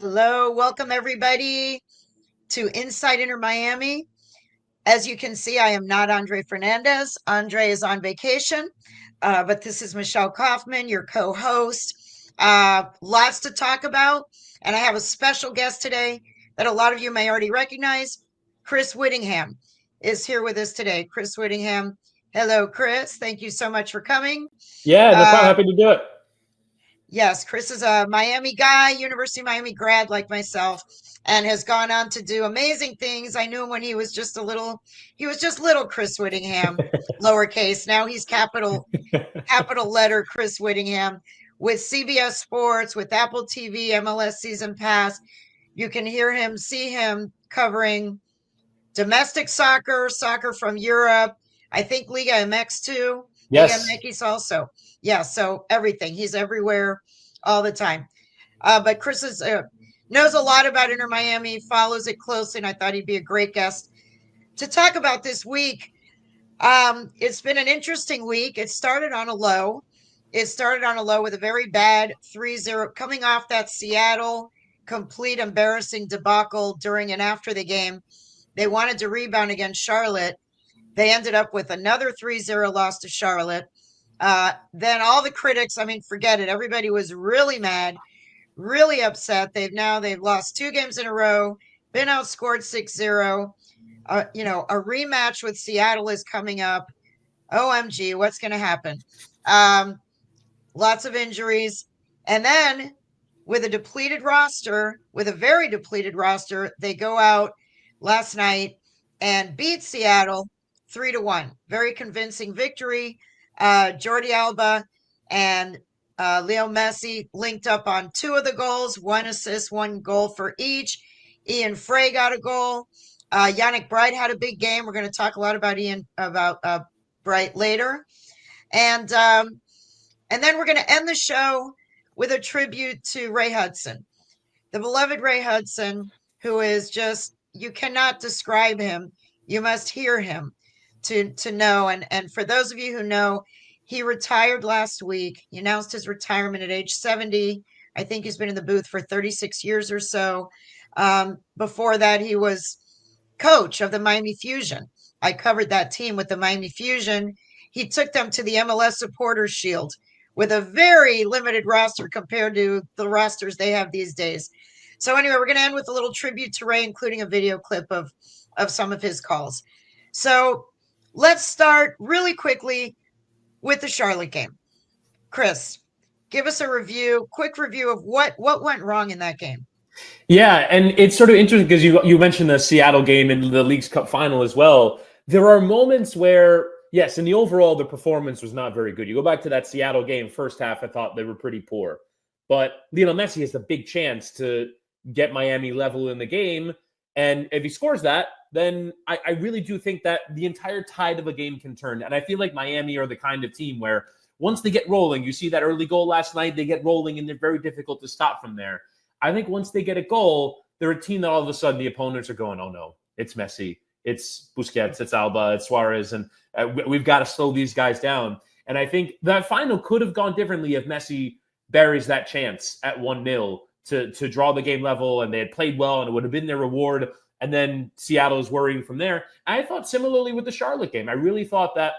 Hello, welcome everybody to Inside Inter Miami. As you can see, I am not Andre Fernandez. Andre is on vacation, but this is Michelle Kaufman, your co-host. Lots to talk about, and I have a special guest today that a lot of you may already recognize. Chris Whittingham is here with us today. Chris Whittingham. Hello, Chris. Thank you so much for coming. Yeah, no problem. Uh, Happy to do it. Yes, Chris is a Miami guy, University of Miami grad like myself, and has gone on to do amazing things. I knew him when he was just little Chris Whittingham, lowercase. Now he's capital letter Chris Whittingham with CBS Sports, with Apple TV, MLS Season Pass. You can see him covering domestic soccer, soccer from Europe. I think Liga MX too. Liga Yes. MX also. Yeah, so everything. He's everywhere all the time. But Chris knows a lot about Inter Miami, follows it closely, and I thought he'd be a great guest to talk about this week. It's been an interesting week. It started on a low. It started on a low with a very bad 3-0 coming off that Seattle complete embarrassing debacle during and after the game. They wanted to rebound against Charlotte. They ended up with another 3-0 loss to Charlotte. Then all the critics, forget it. Everybody was really mad, really upset. They've lost 2 games in a row, been outscored 6-0. A rematch with Seattle is coming up. OMG, what's going to happen? Lots of injuries. And then with a very depleted roster, they go out last night and beat Seattle 3-1. Very convincing victory. Jordi Alba and Leo Messi linked up on 2 of the goals, 1 assist, 1 goal for each. Ian Frey got a goal. Yannick Bright had a big game. We're going to talk a lot about Bright later. And then we're going to end the show with a tribute to Ray Hudson, the beloved Ray Hudson, who is just, you cannot describe him. You must hear him to know. And for those of you who know, he retired last week. He announced his retirement at age 70. I think he's been in the booth for 36 years or so. Before that, he was coach of the Miami Fusion. I covered that team with the Miami Fusion. He took them to the MLS Supporters Shield with a very limited roster compared to the rosters they have these days. So anyway, we're going to end with a little tribute to Ray, including a video clip of some of his calls. So let's start really quickly with the Charlotte game. Chris, give us a quick review of what went wrong in that game. Yeah, and it's sort of interesting because you mentioned the Seattle game and the Leagues Cup final as well. There are moments where, yes, in the overall, the performance was not very good. You go back to that Seattle game, first half, I thought they were pretty poor. But Lionel Messi has the big chance to get Miami level in the game. And if he scores that, then I really do think that the entire tide of a game can turn. And I feel like Miami are the kind of team where once they get rolling, you see that early goal last night, they get rolling and they're very difficult to stop from there. I think once they get a goal, they're a team that all of a sudden the opponents are going, oh no, it's Messi, it's Busquets, it's Alba, it's Suarez, and we've got to slow these guys down. And I think that final could have gone differently if Messi buries that chance at 1-0 to draw the game level, and they had played well, and it would have been their reward. And then Seattle is worrying from there. I thought similarly with the Charlotte game. I really thought that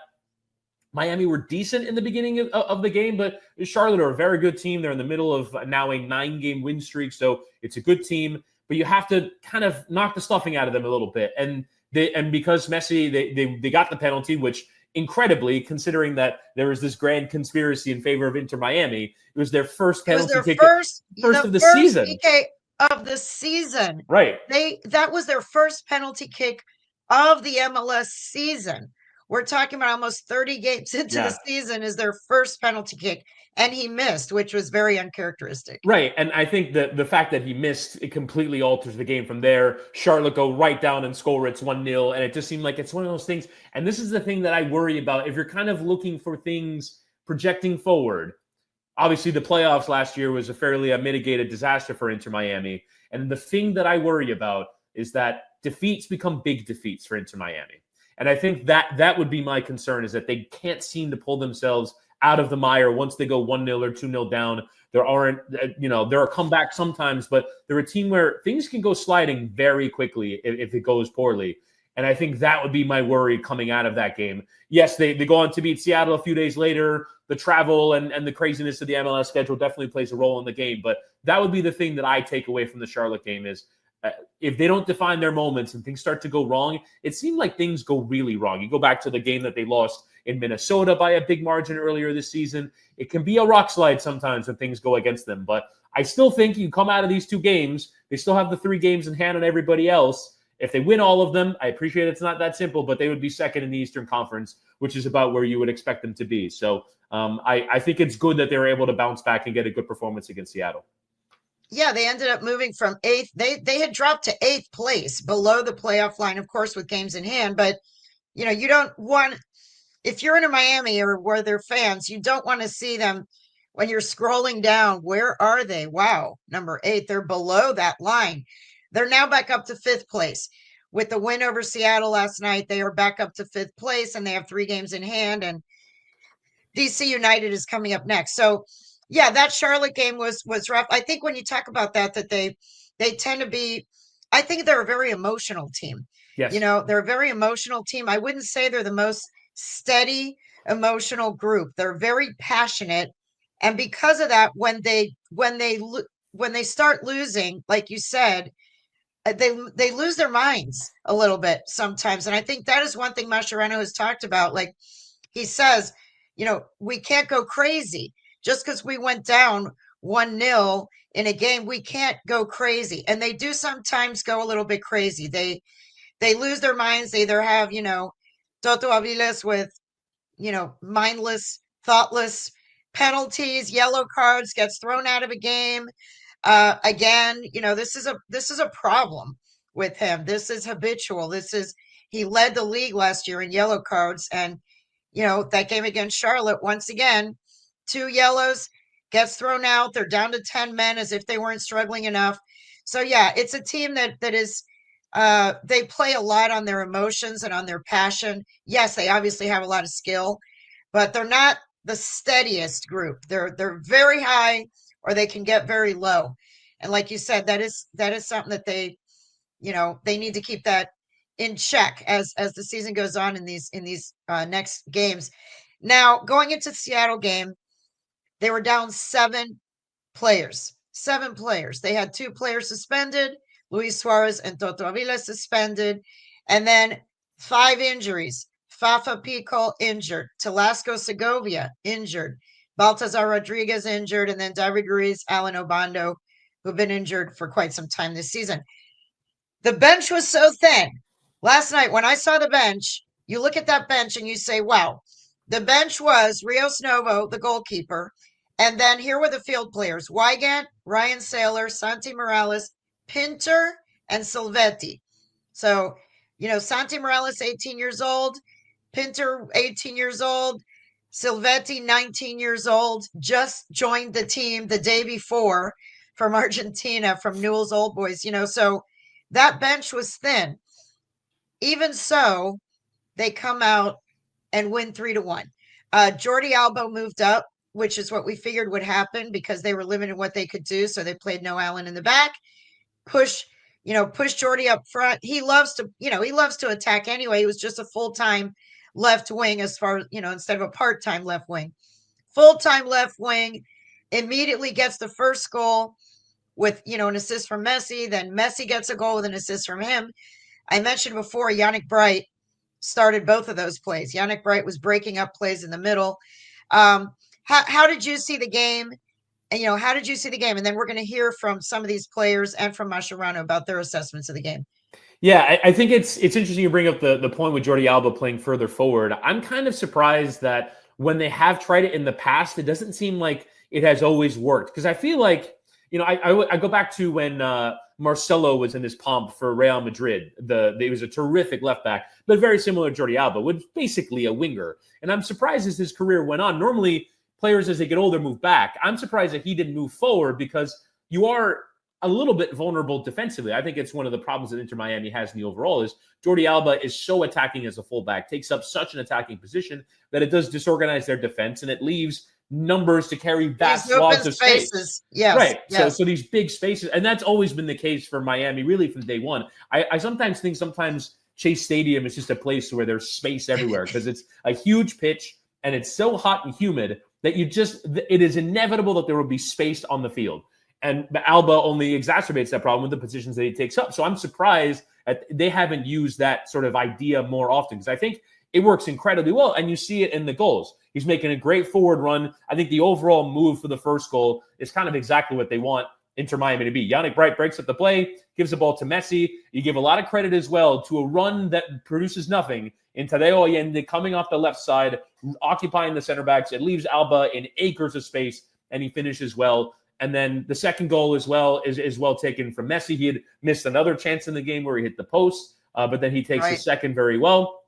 Miami were decent in the beginning of the game, but Charlotte are a very good team. They're in the middle of now a 9-game win streak, so it's a good team. But you have to kind of knock the stuffing out of them a little bit. And because Messi, they got the penalty, which incredibly, considering that there was this grand conspiracy in favor of Inter Miami, it was their first penalty kick, first of the season. PK of the season. Right. That was their first penalty kick of the MLS season. We're talking about almost 30 games into the season is their first penalty kick, and he missed, which was very uncharacteristic. Right, and I think that the fact that he missed, it completely alters the game from there. Charlotte go right down and score. It's 1-0, and it just seemed like it's one of those things. And this is the thing that I worry about. If you're kind of looking for things projecting forward, obviously the playoffs last year was a fairly mitigated disaster for Inter Miami. And the thing that I worry about is that defeats become big defeats for Inter Miami. And I think that would be my concern, is that they can't seem to pull themselves out of the mire once they go 1-0 or 2-0 down. There aren't, there are comebacks sometimes, but they're a team where things can go sliding very quickly if it goes poorly. And I think that would be my worry coming out of that game. Yes, they go on to beat Seattle a few days later. The travel and the craziness of the MLS schedule definitely plays a role in the game. But that would be the thing that I take away from the Charlotte game is if they don't define their moments and things start to go wrong, it seemed like things go really wrong. You go back to the game that they lost in Minnesota by a big margin earlier this season. It can be a rock slide sometimes when things go against them. But I still think you come out of these 2 games, they still have the 3 games in hand on everybody else. If they win all of them, I appreciate it's not that simple, but they would be second in the Eastern Conference, which is about where you would expect them to be. So I think it's good that they were able to bounce back and get a good performance against Seattle. Yeah, they ended up moving from 8th. They had dropped to 8th place, below the playoff line, of course, with games in hand. But, you don't want, if you're in a Miami or where they're fans, you don't want to see them when you're scrolling down. Where are they? Wow, number 8. They're below that line. They're now back up to 5th place. With the win over Seattle last night, they are back up to 5th place, and they have 3 games in hand, and DC United is coming up next. So, yeah, that Charlotte game was rough. I think when you talk about that they tend to be, I think they're a very emotional team. Yes. They're a very emotional team. I wouldn't say they're the most steady, emotional group. They're very passionate. And because of that, when they start losing, like you said, they lose their minds a little bit sometimes. And I think that is one thing Mascherano has talked about. Like he says, we can't go crazy just because we went down 1-0 in a game. We can't go crazy. And they do sometimes go a little bit crazy. They lose their minds. They either have, Toto Aviles with, mindless, thoughtless penalties, yellow cards, gets thrown out of a game. Again, this is a problem with him. This is habitual. He led the league last year in yellow cards. And, that game against Charlotte, once again, 2 yellows, gets thrown out. They're down to 10 men as if they weren't struggling enough. So, yeah, it's a team that is, they play a lot on their emotions and on their passion. Yes, they obviously have a lot of skill, but they're not the steadiest group. They're very high, or they can get very low. And like you said, that is something that they need to keep that in check as the season goes on in these next games. Now, going into the Seattle game, they were down 7 players. 7 players. They had 2 players suspended, Luis Suarez and Toto Avila suspended, and then 5 injuries. Fafa Pico injured, Telasco Segovia injured, Baltazar Rodriguez injured, and then David Ruiz, Alan Obando, who've been injured for quite some time this season. The bench was so thin. Last night, when I saw the bench, you look at that bench and you say, wow, the bench was Rios Novo, the goalkeeper, and then here were the field players: Wygant, Ryan Saylor, Santi Morales, Pinter, and Silvetti. So, Santi Morales, 18 years old, Pinter, 18 years old, Silvetti, 19 years old, just joined the team the day before from Argentina, from Newell's Old Boys, so that bench was thin. Even so, they come out and win 3-1. Jordi Alba moved up, which is what we figured would happen because they were limited in what they could do. So they played No Allen in the back, push Jordi up front. He loves to attack anyway. He was just a full-time left wing instead of a part-time left wing. Full-time left wing, immediately gets the first goal with, an assist from Messi. Then Messi gets a goal with an assist from him. I mentioned before, Yannick Bright started both of those plays. Yannick Bright was breaking up plays in the middle. How did you see the game? And, how did you see the game? And then we're going to hear from some of these players and from Mascherano about their assessments of the game. Yeah, I think it's interesting you bring up the point with Jordi Alba playing further forward. I'm kind of surprised that when they have tried it in the past, it doesn't seem like it has always worked. Because I feel like, I go back to when Marcelo was in his pomp for Real Madrid. He was a terrific left back, but very similar to Jordi Alba, was basically a winger. And I'm surprised as his career went on. Normally, players as they get older move back. I'm surprised that he didn't move forward because you are a little bit vulnerable defensively. I think it's one of the problems that Inter Miami has in the overall is Jordi Alba is so attacking as a fullback, takes up such an attacking position that it does disorganize their defense, and it leaves numbers to carry vast These open swaths of space. spaces. Yes. Right. Yes. So these big spaces, and that's always been the case for Miami, really from day one. I sometimes think Chase Stadium is just a place where there's space everywhere because it's a huge pitch and it's so hot and humid that it is inevitable that there will be space on the field. And Alba only exacerbates that problem with the positions that he takes up. So I'm surprised that they haven't used that sort of idea more often because I think it works incredibly well. And you see it in the goals. He's making a great forward run. I think the overall move for the first goal is kind of exactly what they want Inter Miami to be. Yannick Bright breaks up the play, gives the ball to Messi. You give a lot of credit as well to a run that produces nothing in Tadeo Allende coming off the left side, occupying the center backs. It leaves Alba in acres of space, and he finishes well. And then the second goal as well is well taken from Messi. He had missed another chance in the game where he hit the post, but then he takes the second very well.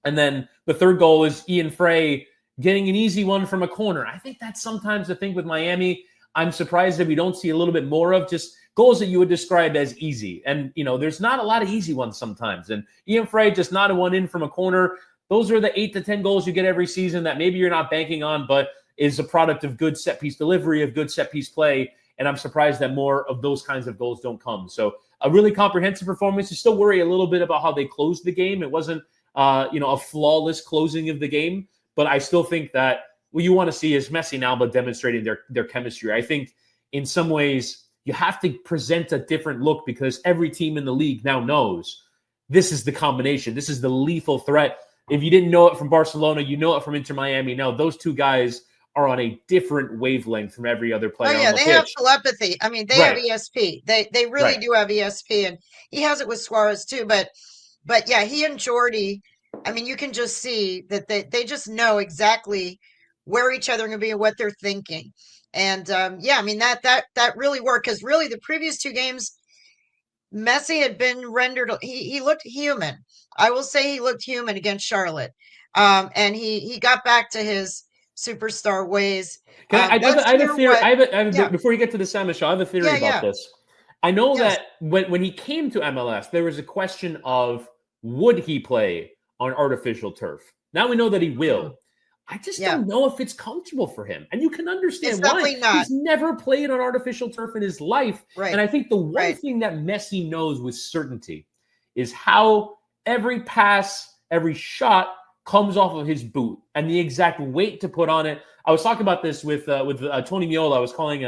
And then the third goal is Ian Frey getting an easy one from a corner. I think that's sometimes the thing with Miami. I'm surprised that we don't see a little bit more of just goals that you would describe as easy. And, there's not a lot of easy ones sometimes. And Ian Frey just nodded one in from a corner. Those are the 8 to 10 goals you get every season that maybe you're not banking on, but is a product of good set-piece delivery, of good set-piece play. And I'm surprised that more of those kinds of goals don't come. So a really comprehensive performance. You still worry a little bit about how they closed the game. It wasn't, a flawless closing of the game. But I still think that what you want to see is Messi and Alba demonstrating their chemistry. I think in some ways you have to present a different look because every team in the league now knows this is the combination. This is the lethal threat. If you didn't know it from Barcelona, you know it from Inter Miami. Now those two guys are on a different wavelength from every other player. Oh yeah, on the they pitch. have telepathy. I mean, they have ESP. They really do have ESP, and he has it with Suarez too. But yeah, he and Jordi. I mean, you can just see that they just know exactly where each other are going to be and what they're thinking. And I mean that really worked because really the previous two games, Messi had been rendered. He looked human. I will say he looked human against Charlotte, and he got back to his superstar ways. I have a theory. Before you get to the Samuel Shaw, I have a theory about this. I know that when he came to MLS, there was a question of would he play on artificial turf. Now we know that he will. I just don't know if it's comfortable for him. And you can understand why. He's never played on artificial turf in his life. Right. And I think the one thing that Messi knows with certainty is how every pass, every shot comes off of his boot and the exact weight to put on it. I was talking about this with Tony Miola. I was calling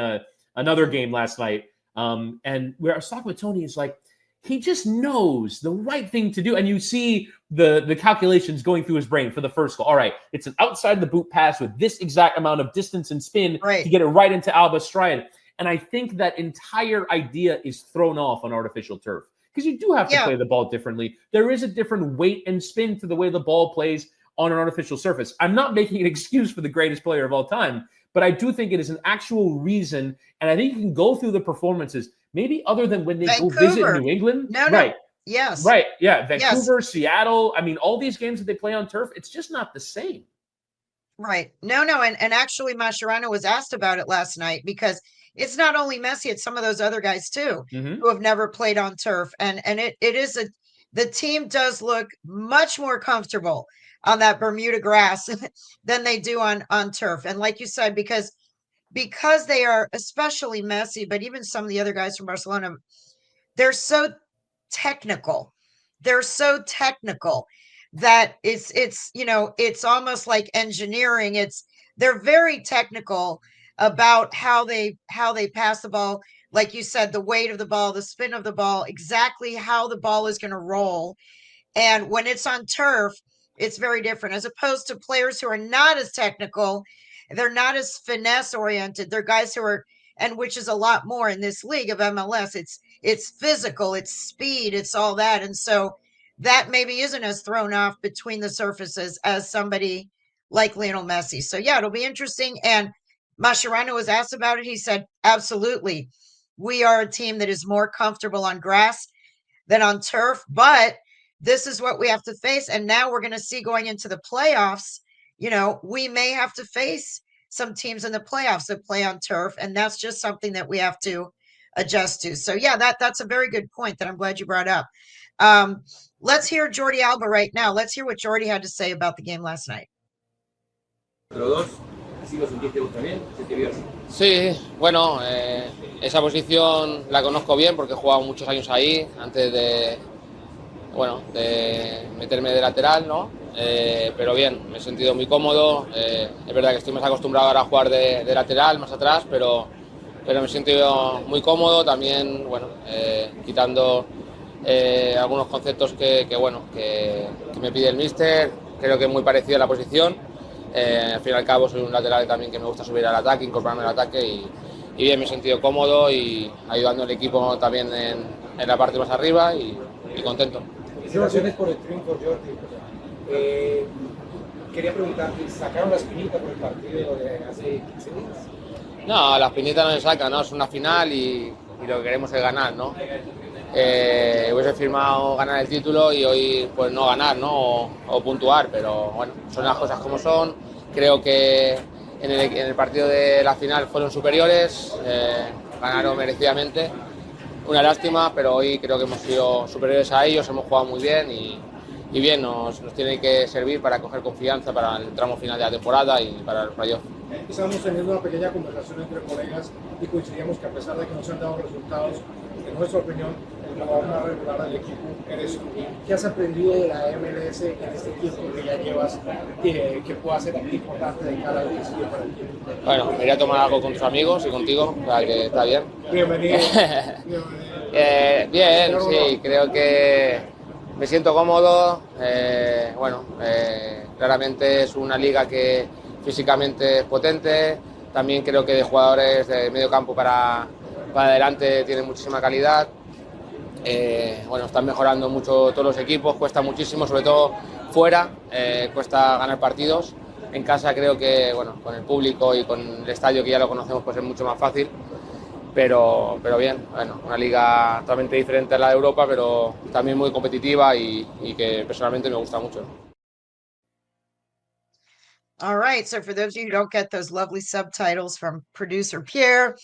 another game last night. And where I was talking with Tony, it's like, he just knows the right thing to do. And you see the calculations going through his brain for the first goal. All right, it's an outside the boot pass with this exact amount of distance and spin to get it right into Alba's stride. And I think that entire idea is thrown off on artificial turf because you do have to play the ball differently. There is a different weight and spin to the way the ball plays on an artificial surface. I'm not making an excuse for the greatest player of all time, but I do think it is an actual reason. And I think you can go through the performances, maybe other than when they go visit New England. No. Yes. Right. Yeah. Vancouver, Seattle. I mean, all these games that they play on turf, it's just not the same. Right. No. And actually Mascherano was asked about it last night because it's not only Messi, it's some of those other guys too who have never played on turf. And it is the team does look much more comfortable on that Bermuda grass than they do on turf. And like you said, because they are, especially Messi, but even some of the other guys from Barcelona, they're so technical. They're so technical that it's almost like engineering. They're very technical about how they pass the ball. Like you said, the weight of the ball, the spin of the ball, exactly how the ball is going to roll. And when it's on turf, it's very different as opposed to players who are not as technical. They're not as finesse oriented. They're guys who are, and which is a lot more in this league of MLS. It's physical, it's speed, it's all that. And so that maybe isn't as thrown off between the surfaces as somebody like Lionel Messi. So yeah, it'll be interesting. And Mascherano was asked about it. He said, absolutely. We are a team that is more comfortable on grass than on turf, but this is what we have to face. And now we're going to see going into the playoffs, we may have to face some teams in the playoffs that play on turf. And that's just something that we have to adjust to. So yeah, that's a very good point that I'm glad you brought up. Let's hear Jordi Alba right now. Let's hear what Jordi had to say about the game last night. Sí, bueno, esa posición la conozco bien porque he jugado muchos años ahí antes de meterme de lateral, ¿no? Pero bien, me he sentido muy cómodo. Es verdad que estoy más acostumbrado ahora a jugar de lateral, más atrás, pero me he sentido muy cómodo. También, bueno, quitando algunos conceptos que me pide el míster. Creo que es muy parecido a la posición. Al fin y al cabo soy un lateral también que me gusta subir al ataque, incorporarme al ataque y bien, me he sentido cómodo y ayudando al equipo también en la parte más arriba y contento. Felicitaciones por el triunfo, Jordi. Quería preguntarte, ¿sacaron la espinita por el partido de hace 15 días? No, la espinita no se saca, ¿no? Es una final y lo que queremos es ganar, ¿no? Hubiese firmado ganar el título y hoy pues no ganar, ¿no? O puntuar, pero bueno, son las cosas como son. Creo que en el partido de la final fueron superiores, ganaron merecidamente. Una lástima, pero hoy creo que hemos sido superiores a ellos, hemos jugado muy bien y bien, nos tiene que servir para coger confianza para el tramo final de la temporada y para el playoff. Estábamos teniendo una pequeña conversación entre colegas y coincidíamos que a pesar de que no se han dado resultados, en nuestra opinión, el jugador más regular del equipo eres tú. ¿Qué has aprendido de la MLS en este tiempo que ya llevas que pueda ser importante de cara al principio para el equipo? Bueno, me iré a tomar algo con tus amigos y contigo, o sea que está bien. Bienvenido. Bien, sí, creo que me siento cómodo. Claramente es una liga que físicamente es potente. También creo que de jugadores de medio campo para adelante tienen muchísima calidad. Están mejorando mucho todos los equipos, cuesta muchísimo, sobre todo fuera, cuesta ganar partidos. En casa creo que, con el público y con el estadio que ya lo conocemos, pues es mucho más fácil. Pero bien, una liga totalmente diferente a la de Europa, pero también muy competitiva y que personalmente me gusta mucho. All right, so for those of you who don't get those lovely subtitles from producer Pierre,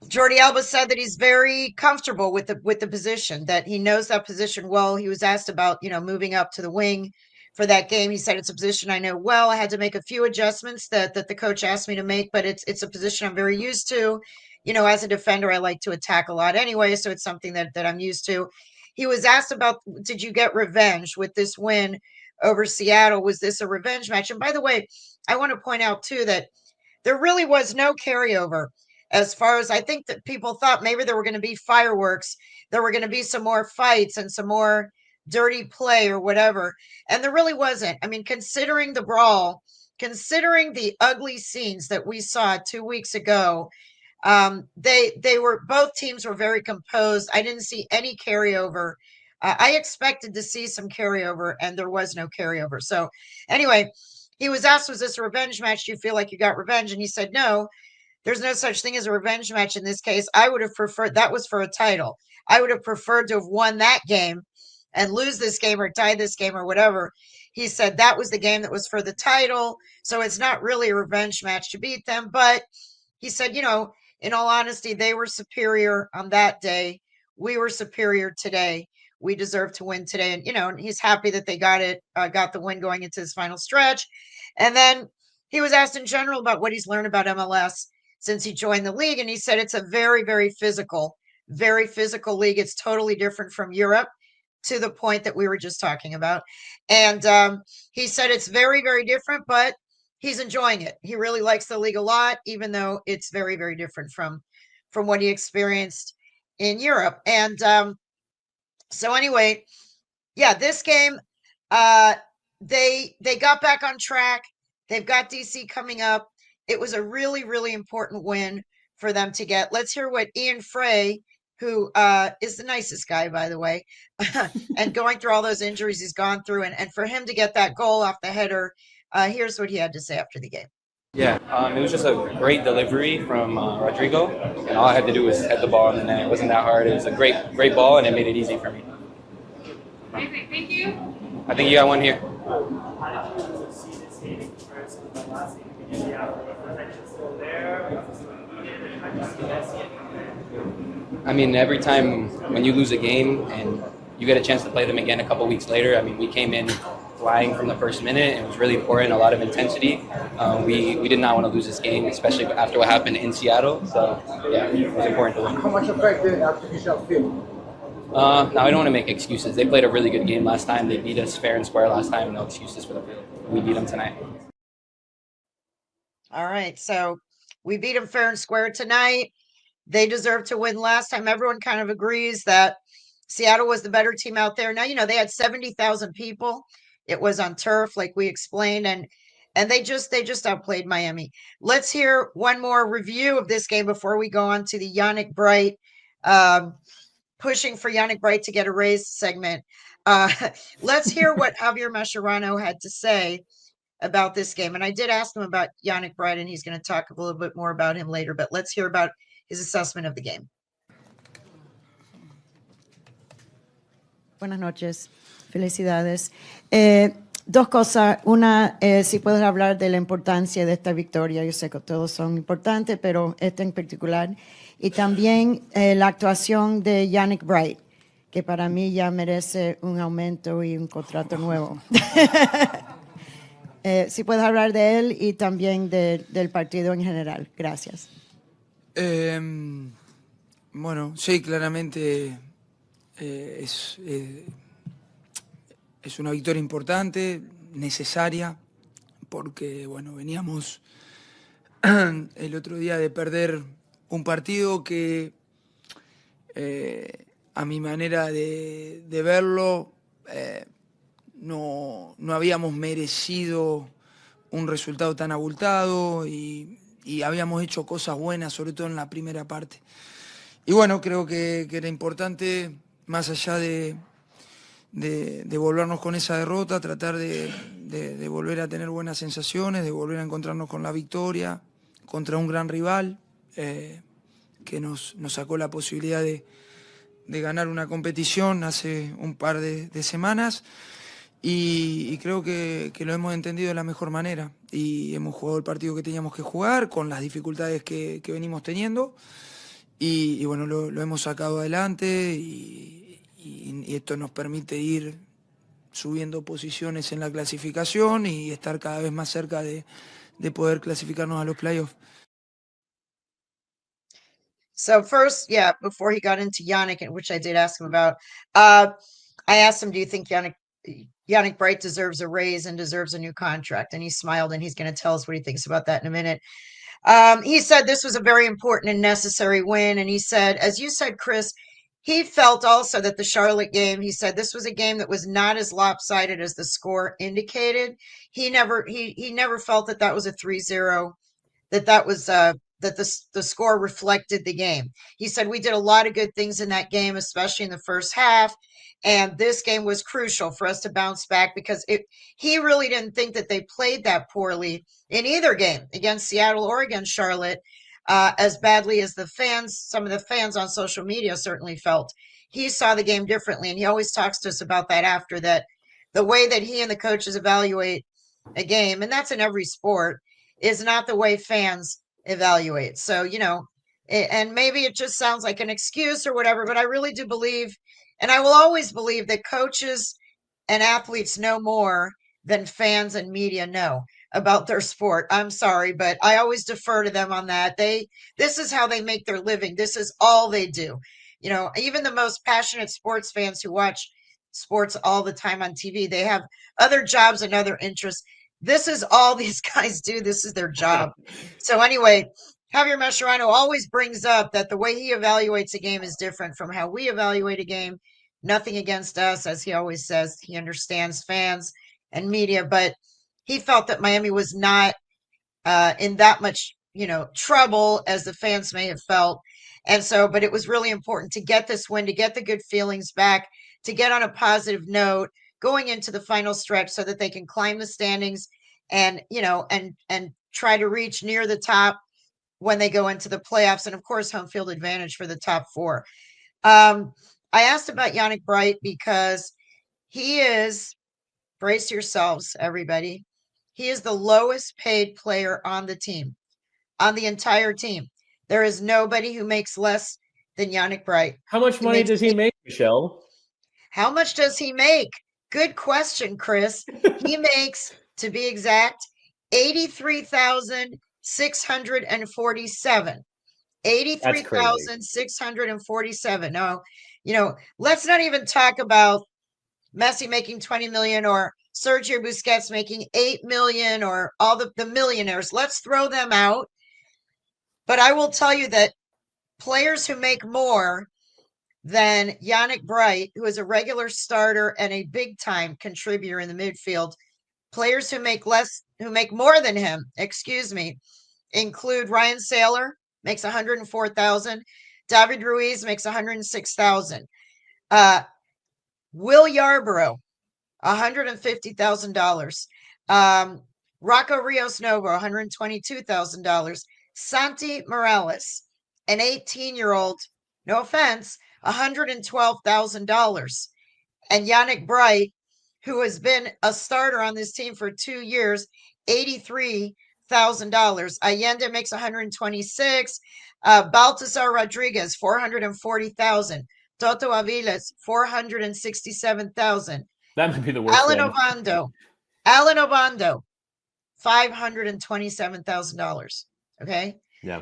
Jordi Alba said that he's very comfortable with the position, that he knows that position well. He was asked about, moving up to the wing for that game. He said, it's a position I know well. I had to make a few adjustments that the coach asked me to make, but it's a position I'm very used to. As a defender, I like to attack a lot anyway, so it's something that I'm used to. He was asked about, did you get revenge with this win over Seattle? Was this a revenge match? And by the way, I want to point out too that there really was no carryover. As far as I think that people thought maybe there were going to be fireworks, there were going to be some more fights and some more dirty play or whatever. And there really wasn't. I mean, considering the brawl, considering the ugly scenes that we saw 2 weeks ago, both teams were very composed. I didn't see any carryover. I expected to see some carryover, and there was no carryover. So anyway, he was asked, was this a revenge match? Do you feel like you got revenge? And he said, no. There's no such thing as a revenge match in this case. I would have preferred, that was for a title. I would have preferred to have won that game and lose this game or tie this game or whatever. He said that was the game that was for the title. So it's not really a revenge match to beat them. But he said, in all honesty, they were superior on that day. We were superior today. We deserve to win today. And, he's happy that they got the win going into his final stretch. And then he was asked in general about what he's learned about MLS since he joined the league. And he said it's a very, very physical league. It's totally different from Europe, to the point that we were just talking about. And he said it's very, very different, but he's enjoying it. He really likes the league a lot, even though it's very, very different from what he experienced in Europe. And so anyway, yeah, this game, they got back on track. They've got DC coming up. It was a really, really important win for them to get. Let's hear what Ian Frey, who is the nicest guy, by the way, and going through all those injuries he's gone through, and for him to get that goal off the header, here's what he had to say after the game. Yeah, it was just a great delivery from Rodrigo, and all I had to do was head the ball in the net. It wasn't that hard. It was a great ball, and it made it easy for me. Amazing, thank you. I think you got one here. I mean, every time when you lose a game and you get a chance to play them again a couple weeks later, I mean, we came in flying from the first minute. It was really important, a lot of intensity. We did not want to lose this game, especially after what happened in Seattle. So, yeah, it was important to win. How much affected artificial field? Now, I don't want to make excuses. They played a really good game last time. They beat us fair and square last time. No excuses for the field. We beat them tonight. All right. So we beat them fair and square tonight. They deserve to win last time. Everyone kind of agrees that Seattle was the better team out there. Now, they had 70,000 people. It was on turf, like we explained, and they just outplayed Miami. Let's hear one more review of this game before we go on to the Yannick Bright, pushing for Yannick Bright to get a raise segment. Let's hear what Javier Mascherano had to say about this game. And I did ask him about Yannick Bright, and he's going to talk a little bit more about him later, but let's hear about his assessment of the game. Buenas noches, felicidades. Dos cosas. Una, si puedes hablar de la importancia de esta victoria. Yo sé que todos son importantes, pero esta en particular. Y también la actuación de Yannick Bright, que para mí ya merece un aumento y un contrato nuevo. Si puedes hablar de él y también del partido en general. Gracias. Bueno, sí, claramente es una victoria importante, necesaria, porque bueno, veníamos el otro día de perder un partido que a mi manera de verlo no habíamos merecido un resultado tan abultado y habíamos hecho cosas buenas, sobre todo en la primera parte. Y bueno, creo que era importante, más allá de volvernos con esa derrota, tratar de volver a tener buenas sensaciones, de volver a encontrarnos con la victoria contra un gran rival que nos sacó la posibilidad de ganar una competición hace un par de semanas. Y creo que lo hemos entendido de la mejor manera y hemos jugado el partido que teníamos que jugar con las dificultades que venimos teniendo y bueno, lo hemos sacado adelante y esto nos permite ir subiendo posiciones en la clasificación y estar cada vez más cerca de poder clasificarnos a los playoffs. So first, before he got into Yannick, which I did ask him about, I asked him, do you think Yannick Bright deserves a raise and deserves a new contract? And he smiled, and he's going to tell us what he thinks about that in a minute. He said this was a very important and necessary win. And he said, as you said, Chris, he felt also that the Charlotte game, he said this was a game that was not as lopsided as the score indicated. He never felt that was a 3-0, that was that the score reflected the game. He said we did a lot of good things in that game, especially in the first half. And this game was crucial for us to bounce back because he really didn't think that they played that poorly in either game against Seattle or against Charlotte, as badly as some of the fans on social media certainly felt. He saw the game differently, and he always talks to us about that after that. The way that he and the coaches evaluate a game, and that's in every sport, is not the way fans evaluate. So, and maybe it just sounds like an excuse or whatever, but I really do believe, and I will always believe, that coaches and athletes know more than fans and media know about their sport. I'm sorry, but I always defer to them on that. This is how they make their living. This is all they do. Even the most passionate sports fans who watch sports all the time on TV, they have other jobs and other interests. This is all these guys do. This is their job. So anyway, Javier Mascherano always brings up that the way he evaluates a game is different from how we evaluate a game. Nothing against us, as he always says. He understands fans and media, but he felt that Miami was not in that much, trouble as the fans may have felt. And so, but it was really important to get this win, to get the good feelings back, to get on a positive note going into the final stretch so that they can climb the standings and try to reach near the top when they go into the playoffs, and of course home field advantage for the top four. I asked about Yannick Bright because he is, brace yourselves everybody, he is the lowest paid player on the team, on the entire team. There is nobody who makes less than Yannick Bright. How much money does he make, Michelle? How much does he make? Good question, Chris. He makes, to be exact, 83,647. That's crazy. 83,647. Now, let's not even talk about Messi making 20 million or Sergio Busquets making 8 million or all the millionaires. Let's throw them out. But I will tell you that players who make more than Yannick Bright, who is a regular starter and a big time contributor in the midfield, players who make more than him, include Ryan Saylor, makes 104,000. David Ruiz makes 106,000. Will Yarborough, $150,000. Rocco Rios Novo, $122,000. Santi Morales, an 18-year-old, no offense, $112,000. And Yannick Bright, who has been a starter on this team for 2 years, $83,000. Allende makes 126. Baltasar Rodriguez, 440,000. Toto Aviles, 467,000. That might be the worst Alan one. Obando, $527,000. Okay. Yeah.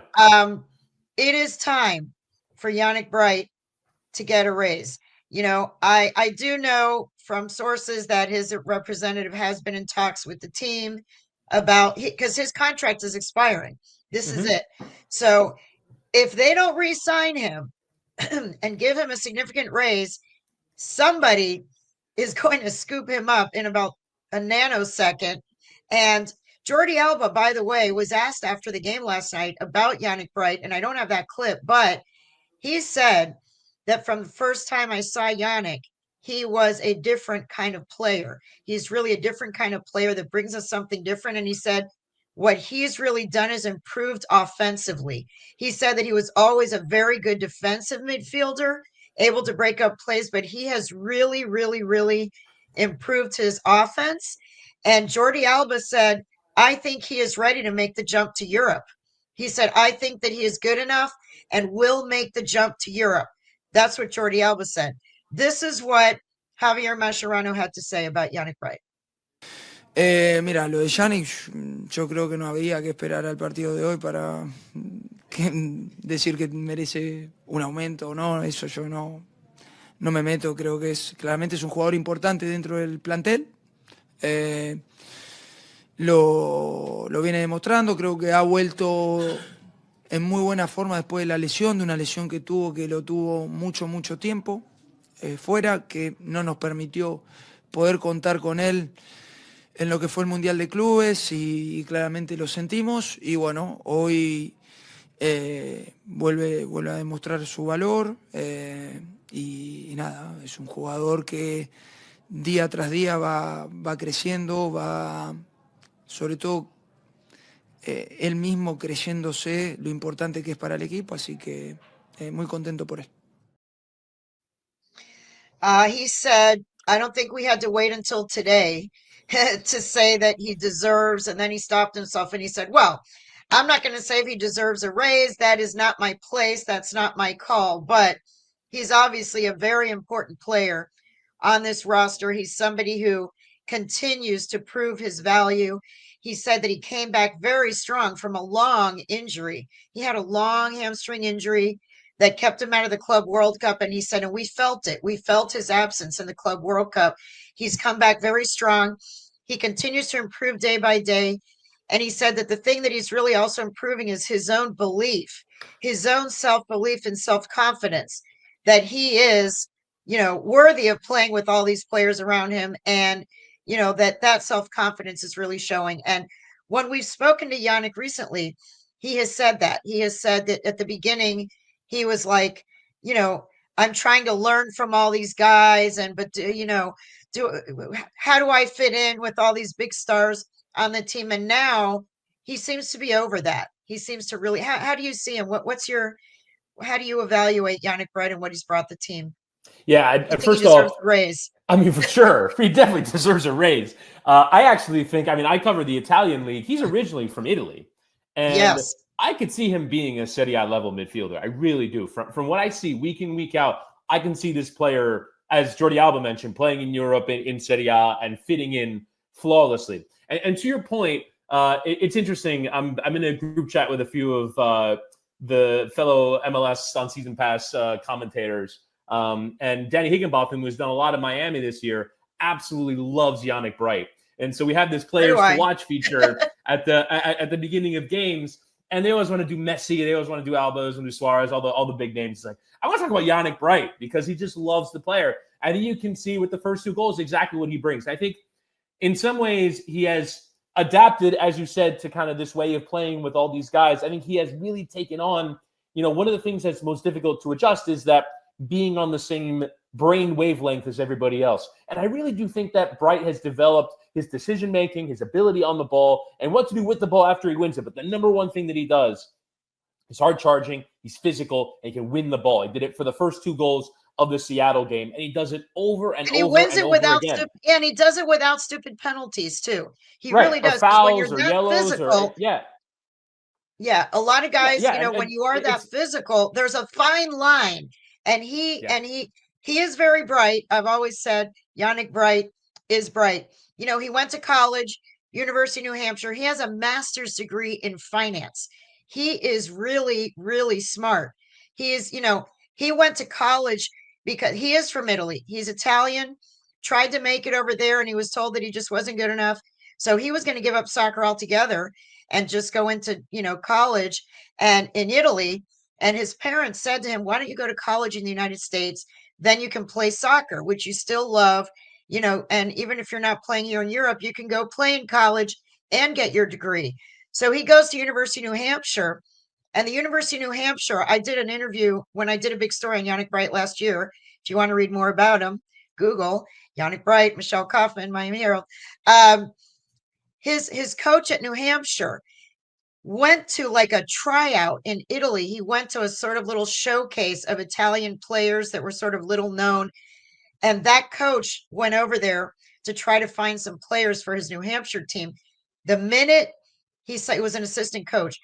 It is time for Yannick Bright to get a raise. I do know from sources that his representative has been in talks with the team about, because his contract is expiring. This is it. So if they don't re-sign him and give him a significant raise, somebody is going to scoop him up in about a nanosecond. And Jordi Alba, by the way, was asked after the game last night about Yannick Bright, and I don't have that clip, but he said that from the first time I saw Yannick, he was a different kind of player. He's really a different kind of player that brings us something different. And he said what he's really done is improved offensively. He said that he was always a very good defensive midfielder, able to break up plays, but he has really, really, really improved his offense. And Jordi Alba said, I think he is ready to make the jump to Europe. He said, I think that he is good enough and will make the jump to Europe. That's what Jordi Alba said. This is what Javier Mascherano had to say about Yannick Bright. Mira, lo de Yannick, yo creo que no había que esperar al partido de hoy para decir que merece un aumento o no. Eso yo no me meto. Creo que claramente es un jugador importante dentro del plantel. Lo viene demostrando. Creo que ha vuelto en muy buena forma después de la lesión, de una lesión que lo tuvo mucho tiempo fuera, que no nos permitió poder contar con él en lo que fue el Mundial de Clubes y claramente lo sentimos. Y bueno, hoy vuelve a demostrar su valor y nada, es un jugador que día tras día va creciendo, va sobre todo él mismo creyéndose lo importante que es para el equipo, así que muy contento por él. He said, I don't think we had to wait until today to say that he deserves, and then he stopped himself and he said, well, I'm not going to say if he deserves a raise. That is not my place. That's not my call, but he's obviously a very important player on this roster. He's somebody who continues to prove his value. He said that he came back very strong from a long injury. He had a long hamstring injury that kept him out of the Club World Cup. And he said, and we felt it. We felt his absence in the Club World Cup. He's come back very strong. He continues to improve day by day. And he said that the thing that he's really also improving is his own belief, his own self-belief and self-confidence that he is, worthy of playing with all these players around him. And that self-confidence is really showing. And when we've spoken to Yannick recently, he has said that. He has said that at the beginning, he was like, I'm trying to learn from all these guys. But how do I fit in with all these big stars on the team? And now he seems to be over that. He seems to really, how do you see him? How do you evaluate Yannick Bright and what he's brought the team? Yeah, first off, raise. I mean, for sure, he definitely deserves a raise. I actually think, I cover the Italian league. He's originally from Italy. And yes. I could see him being a Serie A level midfielder. I really do. From what I see week in, week out, I can see this player, as Jordi Alba mentioned, playing in Europe in Serie A and fitting in flawlessly. And to your point, it's interesting. I'm in a group chat with a few of the fellow MLS on Season Pass commentators. And Danny Higginbotham, who's done a lot of Miami this year, absolutely loves Yannick Bright. And so we have this players to watch feature at the beginning of games. And they always want to do Messi. They always want to do Alba, they always want to do Suarez, all the big names. It's like, I want to talk about Yannick Bright because he just loves the player. I think you can see with the first 2 goals exactly what he brings. I think in some ways he has adapted, as you said, to kind of this way of playing with all these guys. I think he has really taken on, one of the things that's most difficult to adjust is that being on the same brain wavelength as everybody else. And I really do think that Bright has developed his decision-making, his ability on the ball, and what to do with the ball after he wins it. But the number one thing that he does is hard charging, he's physical, and he can win the ball. He did it for the first 2 goals of the Seattle game, and he does it over and he over wins and it over without again. and he does it without stupid penalties too. He Right, really does. or fouls When you're or that yellows physical, yeah, a lot of guys, when you are that physical, there's a fine line. And he is very bright. I've always said Yannick Bright is bright. He went to college, University of New Hampshire. He has a master's degree in finance. He is really, really smart. He is, he went to college because he is from Italy. He's Italian, tried to make it over there, and he was told that he just wasn't good enough. So he was going to give up soccer altogether and just go into, college and in Italy. And his parents said to him, why don't you go to college in the United States? Then you can play soccer, which you still love, and even if you're not playing here in Europe, you can go play in college and get your degree. So he goes to University of New Hampshire. And the University of New Hampshire, I did an interview when I did a big story on Yannick Bright last year. If you want to read more about him, Google Yannick Bright, Michelle Kaufman, Miami Herald. His coach at New Hampshire went to like a tryout in Italy. He went to a sort of little showcase of Italian players that were sort of little known. And that coach went over there to try to find some players for his New Hampshire team. The minute he was an assistant coach,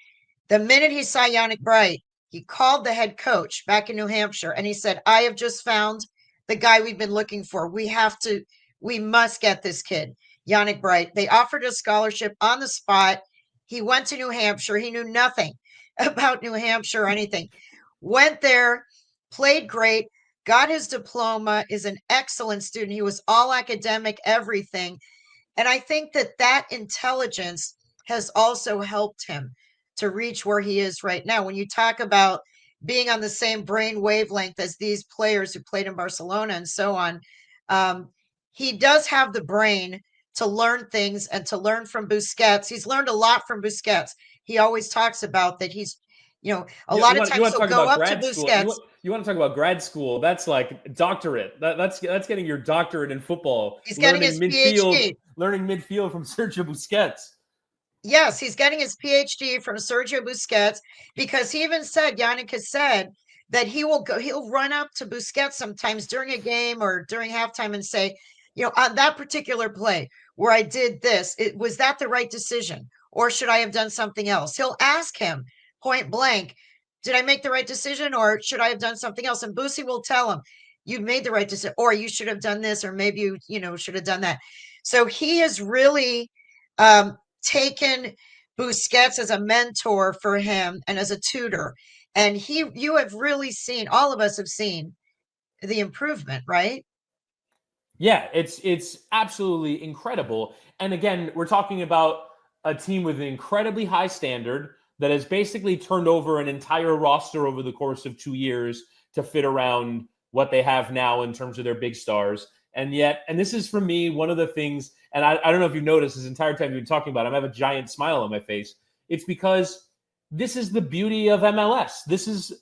the minute he saw Yannick Bright, he called the head coach back in New Hampshire and he said, I have just found the guy we've been looking for. We must get this kid, Yannick Bright. They offered a scholarship on the spot. He went to New Hampshire. He knew nothing about New Hampshire or anything. Went there, played great, got his diploma, is an excellent student. He was all academic, everything. And I think that intelligence has also helped him to reach where he is right now. When you talk about being on the same brain wavelength as these players who played in Barcelona and so on, he does have the brain to learn things and to learn from Busquets. He's learned a lot from Busquets. He always talks about that he's, a lot of times he'll go up to Busquets. You want to talk about grad school? That's like doctorate. That's getting your doctorate in football. He's getting his PhD. Learning midfield from Sergio Busquets. Yes, he's getting his PhD from Sergio Busquets because he even said, Yannick has said that he'll run up to Busquets sometimes during a game or during halftime and say, on that particular play where I did this, was that the right decision? Or should I have done something else? He'll ask him point blank, did I make the right decision or should I have done something else? And Boosie will tell him, you made the right decision, or you should have done this, or maybe you should have done that. So he has really taken Busquets as a mentor for him and as a tutor. And you have really seen, all of us have seen the improvement, right? Yeah, it's absolutely incredible. And again, we're talking about a team with an incredibly high standard that has basically turned over an entire roster over the course of 2 years to fit around what they have now in terms of their big stars. And this is for me, one of the things, and I don't know if you've noticed this entire time you've been talking about it, I have a giant smile on my face. It's because this is the beauty of MLS. This is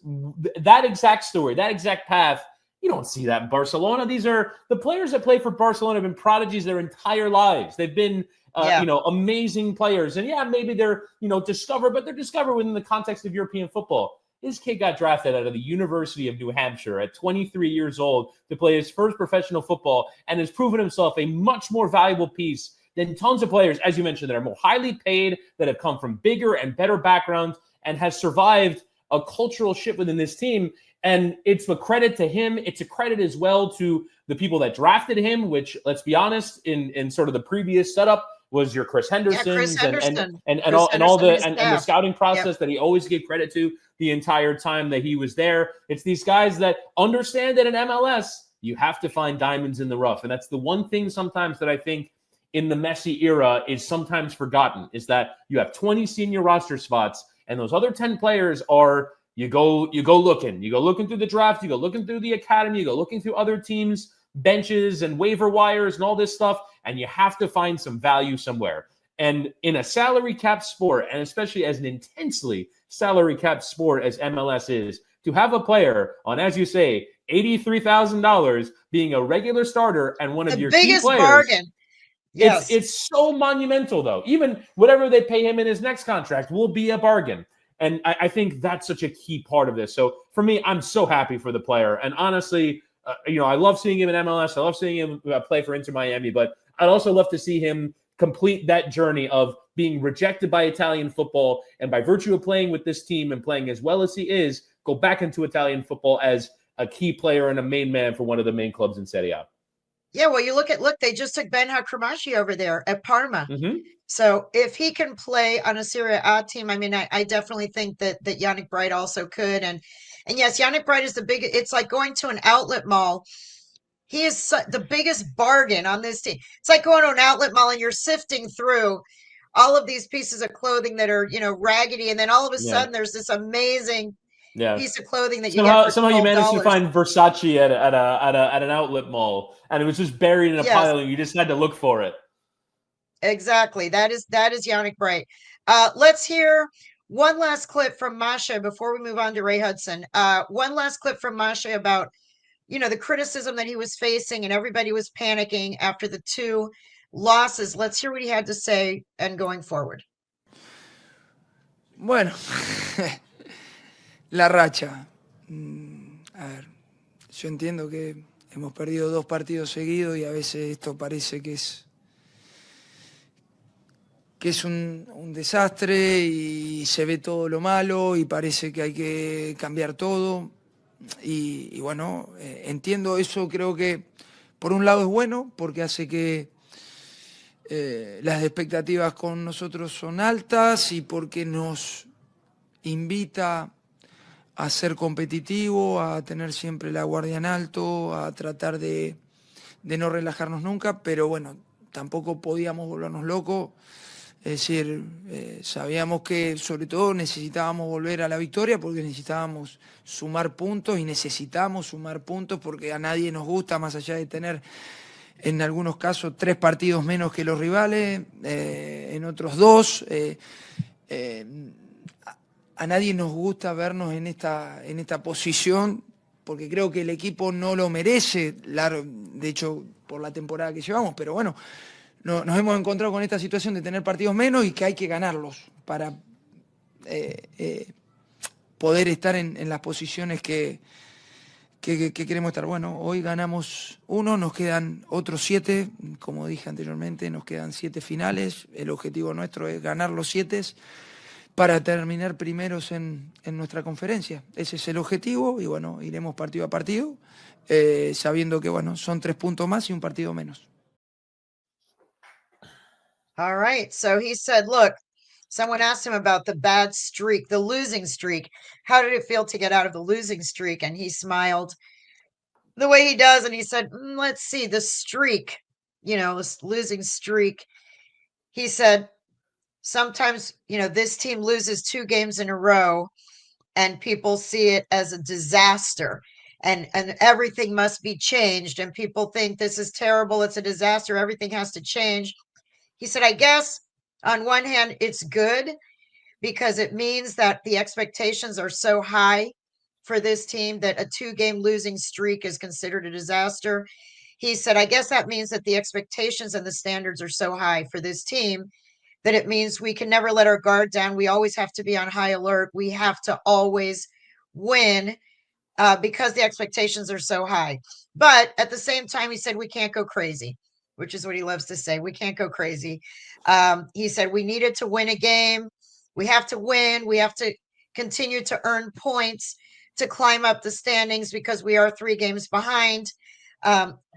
that exact story, that exact path. You don't see that in Barcelona. These are the players that play for Barcelona have been prodigies their entire lives. They've been, amazing players. And maybe they're, discovered, but they're discovered within the context of European football. This kid got drafted out of the University of New Hampshire at 23 years old to play his first professional football and has proven himself a much more valuable piece than tons of players, as you mentioned, that are more highly paid, that have come from bigger and better backgrounds. and has survived a cultural shift within this team. And it's a credit to him. It's a credit as well to the people that drafted him, which, let's be honest, in sort of the previous setup was your Chris Hendersons and all the scouting process that he always gave credit to the entire time that he was there. It's these guys that understand that in MLS, you have to find diamonds in the rough. And that's the one thing sometimes that I think in the Messi era is sometimes forgotten, is that you have 20 senior roster spots and those other 10 players are you go looking through the draft, you go looking through the academy, you go looking through other teams' benches and waiver wires and all this stuff, and you have to find some value somewhere. And in a salary cap sport, and especially as an intensely salary cap sport as MLS is, to have a player on, as you say, $83,000 being a regular starter and one of your key players. Bargain. Yes. It's so monumental, though. Even whatever they pay him in his next contract will be a bargain. And I think that's such a key part of this. So for me, I'm so happy for the player. And honestly, I love seeing him in MLS. I love seeing him play for Inter Miami. But I'd also love to see him complete that journey of being rejected by Italian football. And by virtue of playing with this team and playing as well as he is, go back into Italian football as a key player and a main man for one of the main clubs in Serie A. Yeah, well, look, they just took Ben Hakramashi over there at Parma. Mm-hmm. So if he can play on a Serie A team, I mean, I definitely think that Yannick Bright also could. And yes, Yannick Bright is it's like going to an outlet mall. He is the biggest bargain on this team. It's like going to an outlet mall and you're sifting through all of these pieces of clothing that are, raggedy. And then all of a sudden there's this amazing piece of clothing that somehow you managed to find Versace at an outlet mall, and it was just buried in a pile, and you just had to look for it. Exactly. That is Yannick Bright. Let's hear one last clip from Masha before we move on to Ray Hudson. One last clip from Masha about, the criticism that he was facing and everybody was panicking after the 2 losses. Let's hear what he had to say and going forward. Bueno, la racha. A ver, yo entiendo que hemos perdido 2 partidos seguidos y a veces esto parece que es un desastre y se ve todo lo malo y parece que hay que cambiar todo. Y bueno, entiendo eso, creo que por un lado es bueno porque hace que las expectativas con nosotros son altas y porque nos invita a ser competitivo, a tener siempre la guardia en alto, a tratar de no relajarnos nunca, pero bueno, tampoco podíamos volvernos locos. Es decir, sabíamos que sobre todo necesitábamos volver a la victoria porque necesitábamos sumar puntos y necesitamos sumar puntos porque a nadie nos gusta, más allá de tener en algunos casos 3 partidos menos que los rivales, en otros 2. A nadie nos gusta vernos en esta posición porque creo que el equipo no lo merece, de hecho, por la temporada que llevamos, pero bueno, nos hemos encontrado con esta situación de tener partidos menos y que hay que ganarlos para poder estar en las posiciones que queremos estar. Bueno, hoy ganamos 1, nos quedan otros 7, como dije anteriormente, nos quedan 7 finales. El objetivo nuestro es ganar los 7 para terminar primeros en nuestra conferencia. Ese es el objetivo y bueno, iremos partido a partido, sabiendo que bueno, son 3 puntos más y un partido menos. All right. So he said, look, someone asked him about the bad streak, the losing streak. How did it feel to get out of the losing streak? And he smiled the way he does. And he said, let's see, the streak, this losing streak. He said, sometimes, this team loses 2 games in a row and people see it as a disaster and everything must be changed. And people think this is terrible. It's a disaster. Everything has to change. He said, I guess on one hand, it's good because it means that the expectations are so high for this team that a 2-game losing streak is considered a disaster. He said, I guess that means that the expectations and the standards are so high for this team that it means we can never let our guard down. We always have to be on high alert. We have to always win because the expectations are so high. But at the same time, he said, we can't go crazy, which is what he loves to say. We can't go crazy. He said, we needed to win a game. We have to win. We have to continue to earn points to climb up the standings because we are 3 games behind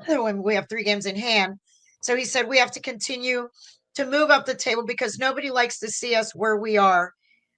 when we have 3 games in hand. So he said we have to continue to move up the table because nobody likes to see us where we are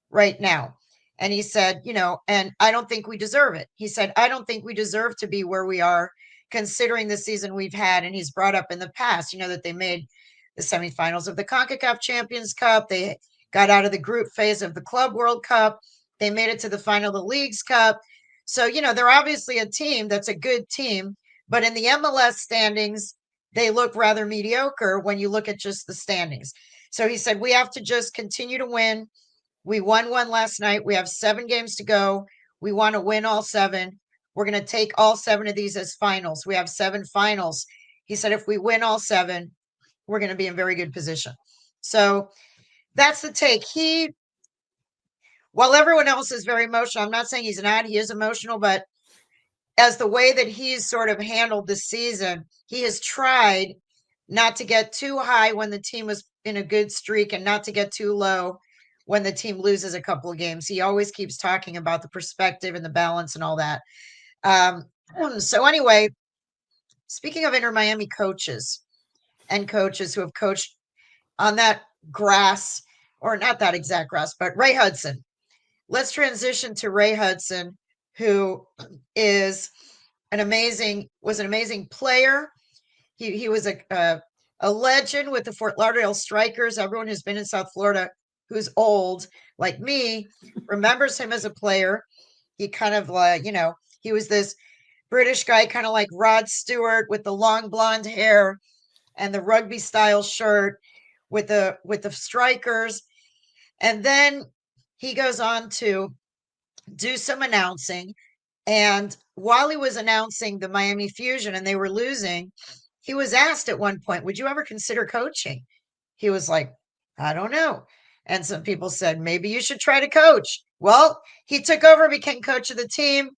right now. And he said, and I don't think we deserve it. He said, I don't think we deserve to be where we are considering the season we've had. And he's brought up in the past, that they made the semifinals of the CONCACAF Champions Cup. They got out of the group phase of the Club World Cup. They made it to the final of the Leagues Cup. So, they're obviously a team that's a good team, but in the MLS standings, they look rather mediocre when you look at just the standings. So he said, we have to just continue to win. We won one last night. We have 7 games to go. We want to win all 7. We're going to take all 7 of these as finals. We have 7 finals. He said, if we win all 7, we're going to be in very good position. So that's the take. While everyone else is very emotional, I'm not saying he's not, he is emotional, but as the way that he's sort of handled the season, he has tried not to get too high when the team was in a good streak and not to get too low when the team loses a couple of games. He always keeps talking about the perspective and the balance and all that. So anyway, speaking of Inter Miami coaches and coaches who have coached on that grass, or not that exact grass, but Ray Hudson. Let's transition to Ray Hudson, who was an amazing player. He was a legend with the Fort Lauderdale Strikers. Everyone who's been in South Florida who's old, like me, remembers him as a player. He kind of he was this British guy, kind of like Rod Stewart, with the long blonde hair and the rugby style shirt with the Strikers. And then he goes on to do some announcing. And while he was announcing the Miami Fusion and they were losing, he was asked at one point, would you ever consider coaching? He was like, I don't know. And some people said, maybe you should try to coach. Well, he took over, became coach of the team,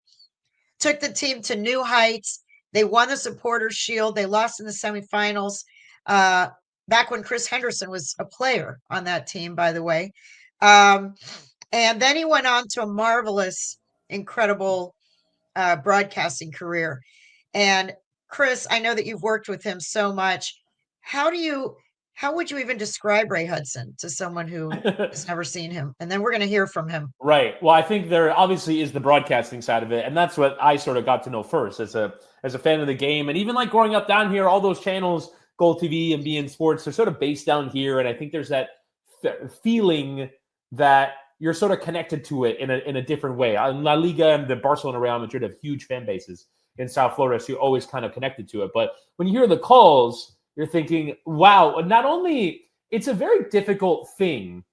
took the team to new heights. They won the Supporters Shield. They lost in the semifinals back when Chris Henderson was a player on that team, by the way. And then he went on to a marvelous, incredible broadcasting career. And Chris, I know that you've worked with him so much. How would you even describe Ray Hudson to someone who has never seen him? And then we're going to hear from him. Right. Well, I think there obviously is the broadcasting side of it. And that's what I sort of got to know first as a fan of the game. And even like growing up down here, all those channels, Gold TV and beIN Sports, they're sort of based down here. And I think there's that feeling that you're sort of connected to it in a different way. La Liga and the Barcelona Real Madrid have huge fan bases in South Florida, so you're always kind of connected to it. But when you hear the calls, you're thinking, wow, not only it's a very difficult thing.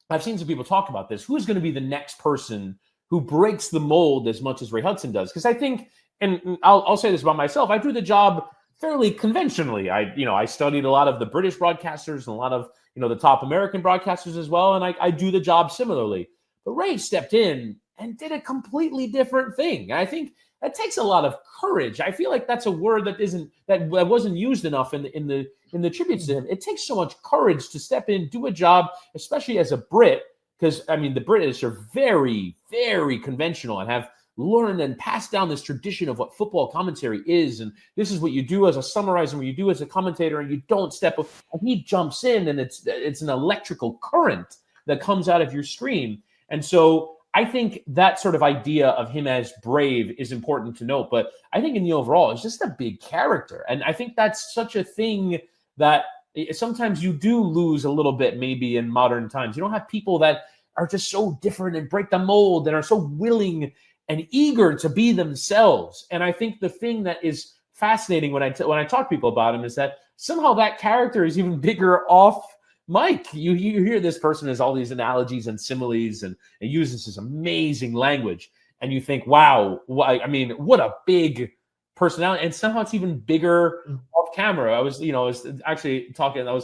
I've seen some people talk about this. Who's going to be the next person who breaks the mold as much as Ray Hudson does? Because I think, and I'll say this about myself, I do the job fairly conventionally. I studied a lot of the British broadcasters and a lot of the top American broadcasters as well, and I do the job similarly. But Ray stepped in and did a completely different thing. And I think that takes a lot of courage. I feel like that's a word that wasn't used enough in the tributes to him. It takes so much courage to step in, do a job, especially as a Brit, because the British are very, very conventional and have learned and passed down this tradition of what football commentary is. And this is what you do as a summarizer, what you do as a commentator, and you don't step up. And he jumps in, and it's an electrical current that comes out of your screen. And so I think that sort of idea of him as brave is important to note. But I think in the overall, it's just a big character. And I think that's such a thing that sometimes you do lose a little bit maybe in modern times. You don't have people that are just so different and break the mold and are so willing and eager to be themselves. And I think the thing that is fascinating when I talk to people about him is that somehow that character is even bigger off mic. You hear this person has all these analogies and similes and uses this amazing language. And you think, wow, what a big personality. And somehow it's even bigger off camera. I was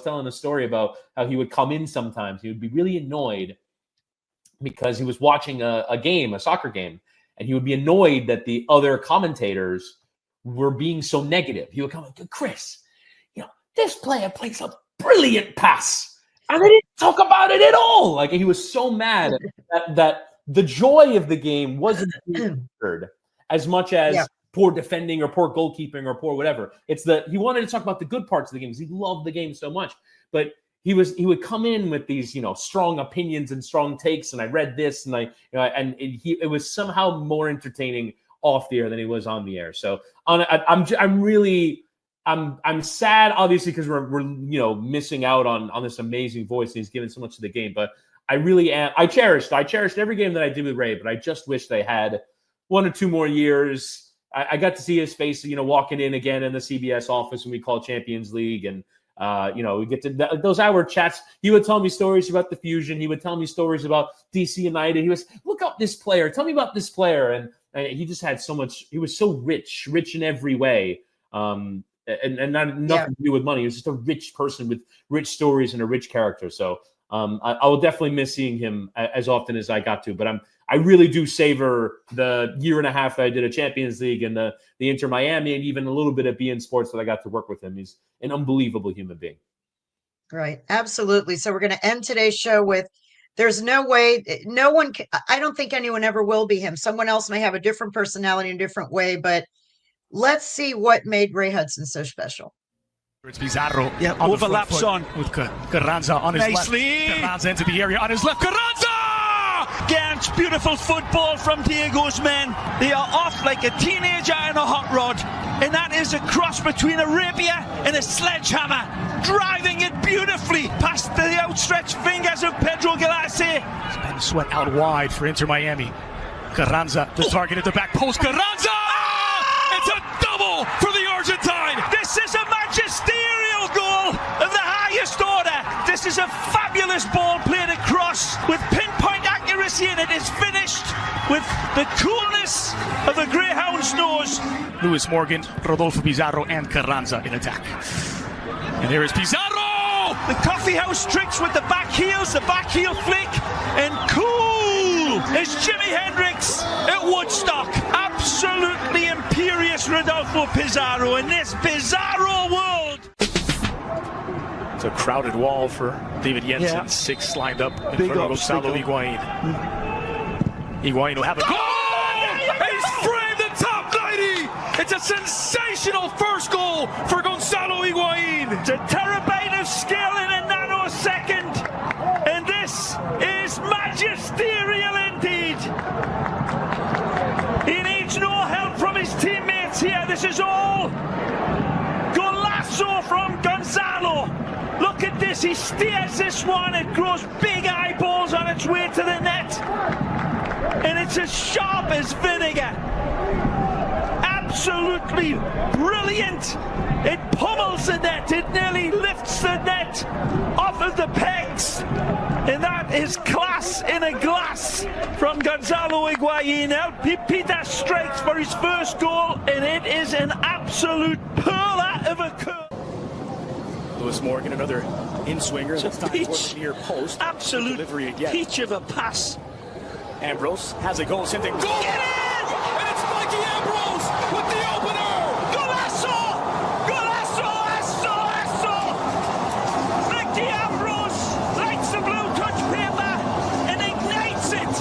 telling a story about how he would come in sometimes. He would be really annoyed because he was watching a soccer game, and he would be annoyed that the other commentators were being so negative. He would come like, Chris, this player plays a brilliant pass. And they didn't talk about it at all. Like, he was so mad that the joy of the game wasn't heard as much as poor defending or poor goalkeeping or poor whatever. It's he wanted to talk about the good parts of the game because he loved the game so much. But he would come in with these, strong opinions and strong takes. And I read this and it was somehow more entertaining off the air than he was on the air. So I'm sad, obviously, because we're missing out on this amazing voice. And he's given so much to the game, but I really am. I cherished every game that I did with Ray, but I just wish they had 1 or 2 more years. I got to see his face, walking in again in the CBS office when we call Champions League, and we get to those hour chats. He would tell me stories about the Fusion. He would tell me stories about DC United. He was, look up this player. Tell me about this player, and he just had so much. He was so rich in every way. And nothing to do with money. He was just a rich person with rich stories and a rich character. So I will definitely miss seeing him as often as I got to. But I really do savor the year and a half that I did a Champions League and the Inter Miami and even a little bit of beIN Sports that I got to work with him. He's an unbelievable human being. Right. Absolutely. So we're going to end today's show with, there's no way, no one can, I don't think anyone ever will be him. Someone else may have a different personality in a different way, but let's see what made Ray Hudson so special. It's Pizarro. Yeah, overlaps on with Carranza on his left. Carranza into the area on his left. Carranza! Against beautiful football from Diego's men. They are off like a teenager in a hot rod. And that is a cross between a rapier and a sledgehammer. Driving it beautifully past the outstretched fingers of Pedro Galassi. Ben Sweat out wide for Inter Miami. Carranza, the target at the back post. Carranza! It's a double for the Argentine. This is a magisterial goal of the highest order. This is a fabulous ball played across with pinpoint accuracy, and it is finished with the coolness of a greyhound's nose. Luis Morgan, Rodolfo Pizarro, and Carranza in attack. And there is Pizarro! The coffee house tricks with the back heels, the back heel flick, and cool is Jimi Hendrix at Woodstock. Absolutely imperious Rodolfo Pizarro in this bizarro world. It's a crowded wall for David Jensen. Yeah. 6 lined up in front of Gonzalo Higuain. Higuain will have a goal! He's framed the top 90! It's a sensational first goal for Gonzalo Higuain. It's a terabyte of skill in a nanosecond. And this is magisterial indeed. He needs no help from his teammates here. This is all golazo from Gonzalo. Look at this. He steers this one. It grows big eyeballs on its way to the net. And it's as sharp as vinegar. Absolutely brilliant. It pummels the net. It nearly lifts the net off of the pegs. And that is class in a glass from Gonzalo Higuain. Now Pita strikes for his first goal, and it is an absolute perler of a curl. Lewis Morgan, another in-swinger. This time towards the near post. Absolute delivery again. Peach of a pass. Ambrose has a goal. Sending goal! Get in! And it's Mikey Ambrose with the opener! Golazo! Golazo! Asso! Asso! Mikey Ambrose lights the blue touch paper and ignites it!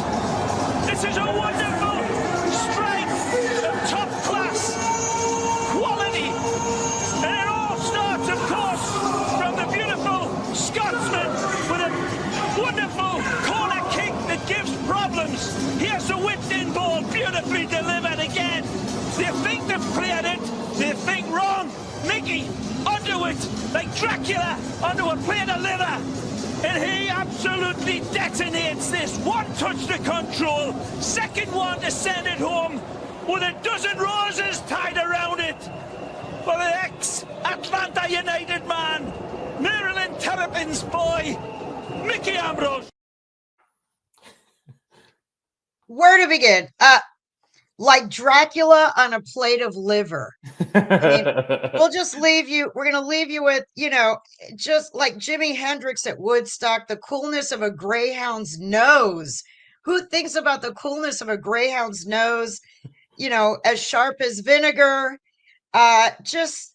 This is a wonderful strike of top class quality! And it all starts, of course, from the beautiful Scotsman with a wonderful corner kick that gives problems. Here's a whipped-in ball, beautifully delivered again. They think they've cleared it. They think wrong. Mickey onto it, like Dracula onto a plate of liver. And he absolutely detonates this. One touch to control, second one to send it home with a dozen roses tied around it. For the ex-Atlanta United man, Maryland Terrapins boy, Mickey Ambrose. Where to begin? Like Dracula on a plate of liver. I mean, we'll just leave you. We're going to leave you with, just like Jimi Hendrix at Woodstock, the coolness of a greyhound's nose. Who thinks about the coolness of a greyhound's nose? As sharp as vinegar. Just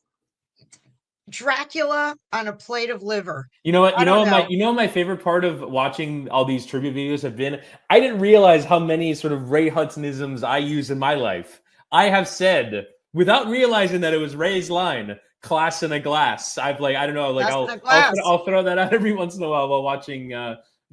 Dracula on a plate of liver. You know what? I don't know. My favorite part of watching all these trivia videos have been. I didn't realize how many sort of Ray Hudsonisms I use in my life. I have said without realizing that it was Ray's line, "Class in a glass." I've I don't know, Class in a glass. I'll throw that out every once in a while watching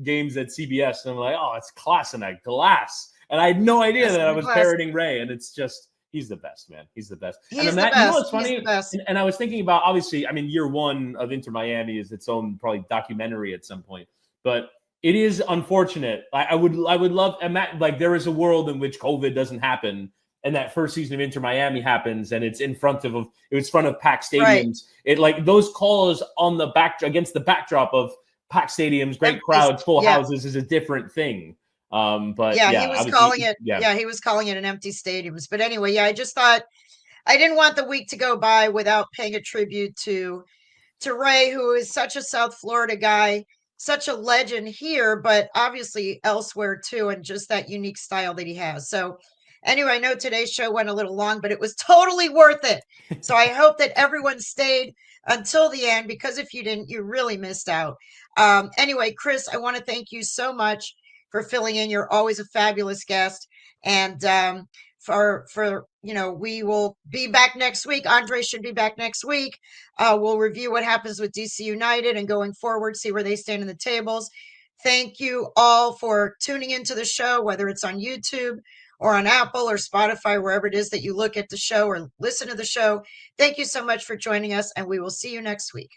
games at CBS, and I'm like, oh, it's class in a glass, and I had no idea Class that in I a was glass. parroting Ray, and it's just. He's the best, man. He's the best. He's and the Matt, best. You know what's He's funny? the best. And I was thinking about, obviously, I mean, year one of Inter Miami is its own probably documentary at some point. But it is unfortunate. I would love, and Matt, there is a world in which COVID doesn't happen, and that first season of Inter Miami happens, and it's in front of packed stadiums. Right. It those calls on the against the backdrop of packed stadiums, great crowds, full houses is a different thing. But he was calling it. Yeah, he was calling it an empty stadiums. But anyway, I just thought I didn't want the week to go by without paying a tribute to Ray, who is such a South Florida guy, such a legend here, but obviously elsewhere too, and just that unique style that he has. So anyway, I know today's show went a little long, but it was totally worth it. So I hope that everyone stayed until the end, because if you didn't, you really missed out. Anyway, Chris, I want to thank you so much for filling in. You're always a fabulous guest. And we will be back next week. Andre should be back next week. We'll review what happens with DC United and going forward, see where they stand in the tables. Thank you all for tuning into the show, whether it's on YouTube or on Apple or Spotify, wherever it is that you look at the show or listen to the show. Thank you so much for joining us, and we will see you next week.